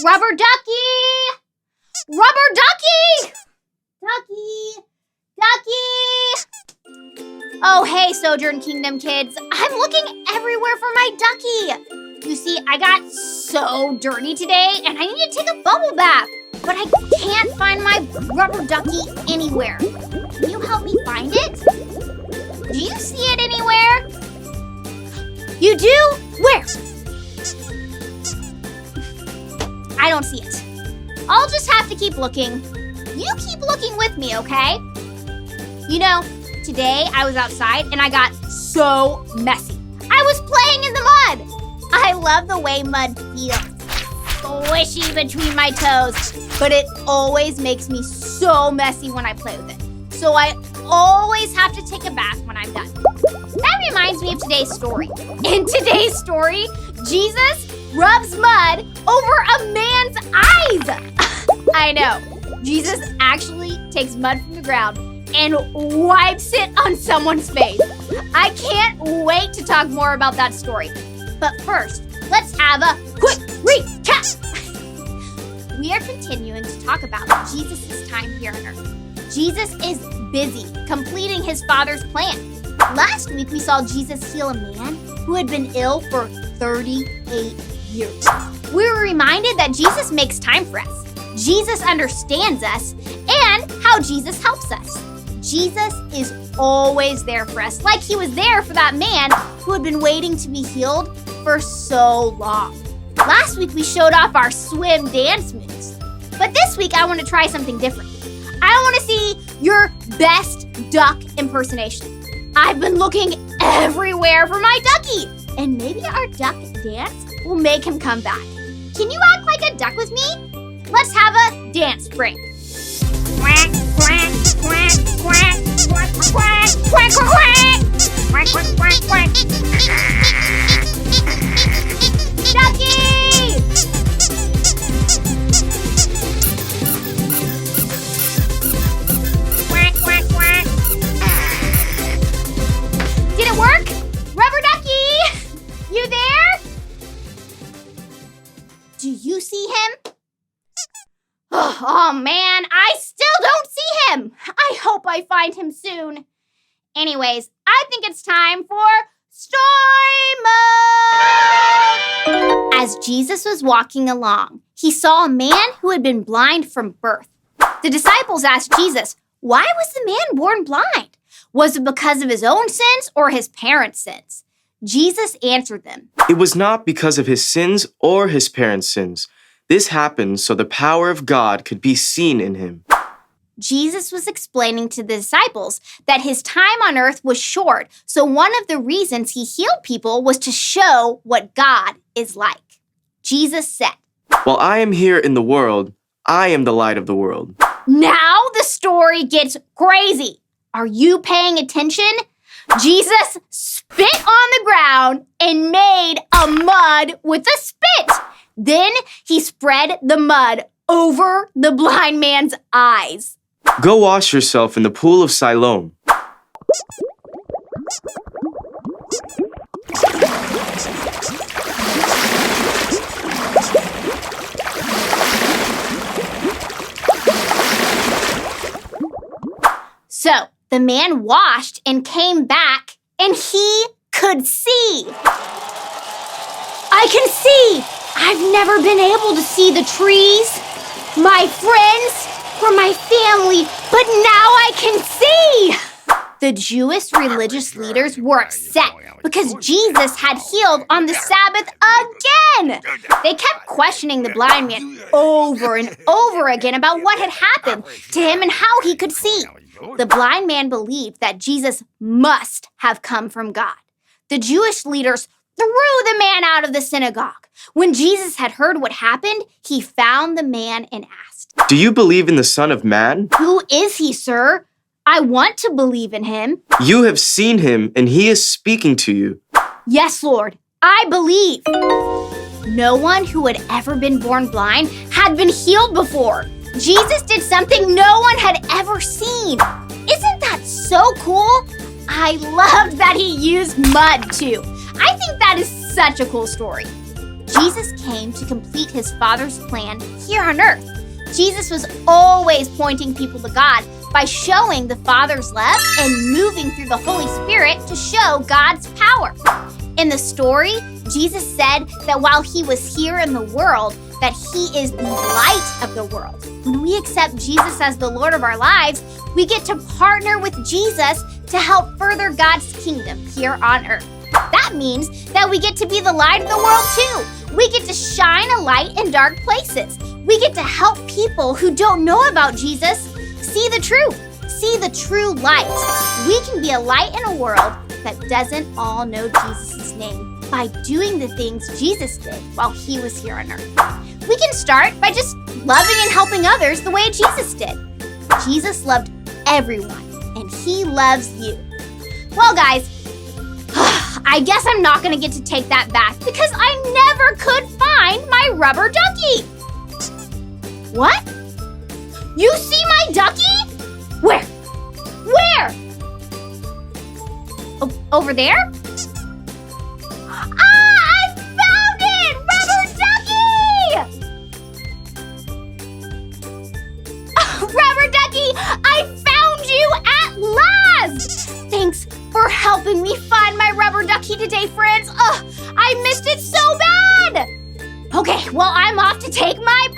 Rubber ducky! Rubber ducky! Ducky! Ducky! Oh, hey, Sojourn Kingdom kids. I'm looking everywhere for my ducky. You see, I got so dirty today and I need to take a bubble bath, but I can't find my rubber ducky anywhere. Can you help me find it? Do you see it anywhere? You do? Where? I don't see it. I'll just have to keep looking. You keep looking with me, okay? You know, today I was outside and I got so messy. I was playing in the mud. I love the way mud feels. Squishy between my toes, but it always makes me so messy when I play with it. So I always have to take a bath when I'm done. That reminds me of today's story. In today's story, Jesus rubs mud over a man's eyes. I know. Jesus actually takes mud from the ground and wipes it on someone's face. I can't wait to talk more about that story. But first, let's have a quick recap. We are continuing to talk about Jesus' time here on earth. Jesus is busy completing his Father's plan. Last week, we saw Jesus heal a man who had been ill for 38 years. We were reminded that Jesus makes time for us. Jesus understands us and how Jesus helps us. Jesus is always there for us, like he was there for that man who had been waiting to be healed for so long. Last week, we showed off our swim dance moves. But this week, I want to try something different. I want to see your best duck impersonation. I've been looking everywhere for my ducky, and maybe our duck dance will make him come back. Can you act like a duck with me? Let's have a dance break. Quack, quack, quack, quack, quack, quack, quack, quack, quack, quack, quack, quack. Ducky! Quack, quack, quack. Did it work? Rubber ducky! You there? Do you see him? Oh man, I still don't see him. I hope I find him soon. Anyways, I think it's time for Story Mode! As Jesus was walking along, he saw a man who had been blind from birth. The disciples asked Jesus, why was the man born blind? Was it because of his own sins or his parents' sins? Jesus answered them. It was not because of his sins or his parents' sins. This happened so the power of God could be seen in him. Jesus was explaining to the disciples that his time on earth was short, so one of the reasons he healed people was to show what God is like. Jesus said, While I am here in the world, I am the light of the world. Now the story gets crazy. Are you paying attention? Jesus spit on the ground and made a mud with a spit. Then he spread the mud over the blind man's eyes. Go wash yourself in the pool of Siloam. So the man washed and came back, and he could see. I can see! I've never been able to see the trees, my friends, or my family, but now I can see! The Jewish religious leaders were upset because Jesus had healed on the Sabbath again. They kept questioning the blind man over and over again about what had happened to him and how he could see. The blind man believed that Jesus must have come from God. The Jewish leaders threw the man out of the synagogue. When Jesus had heard what happened, he found the man and asked, Do you believe in the Son of Man? Who is he, sir? I want to believe in him. You have seen him, and he is speaking to you. Yes, Lord, I believe. No one who had ever been born blind had been healed before. Jesus did something no one had ever seen. Isn't that so cool? I loved that he used mud, too. I think that is such a cool story. Jesus came to complete his Father's plan here on earth. Jesus was always pointing people to God by showing the Father's love and moving through the Holy Spirit to show God's power. In the story, Jesus said that while he was here in the world, that he is the light of the world. When we accept Jesus as the Lord of our lives, we get to partner with Jesus to help further God's kingdom here on earth. That means that we get to be the light of the world too. We get to shine a light in dark places. We get to help people who don't know about Jesus see the truth, see the true light. We can be a light in a world that doesn't all know Jesus' name by doing the things Jesus did while he was here on earth. We can start by just loving and helping others the way Jesus did. Jesus loved everyone, and he loves you. Well, guys, I guess I'm not going to get to take that back because I never could find my rubber ducky. What? You see my ducky? Where? Where? Over there? Ah, I found it! Rubber ducky! Rubber ducky, I found you at last! Thanks for helping me find my rubber ducky today, friends. I missed it so bad! Okay, well, I'm off to take my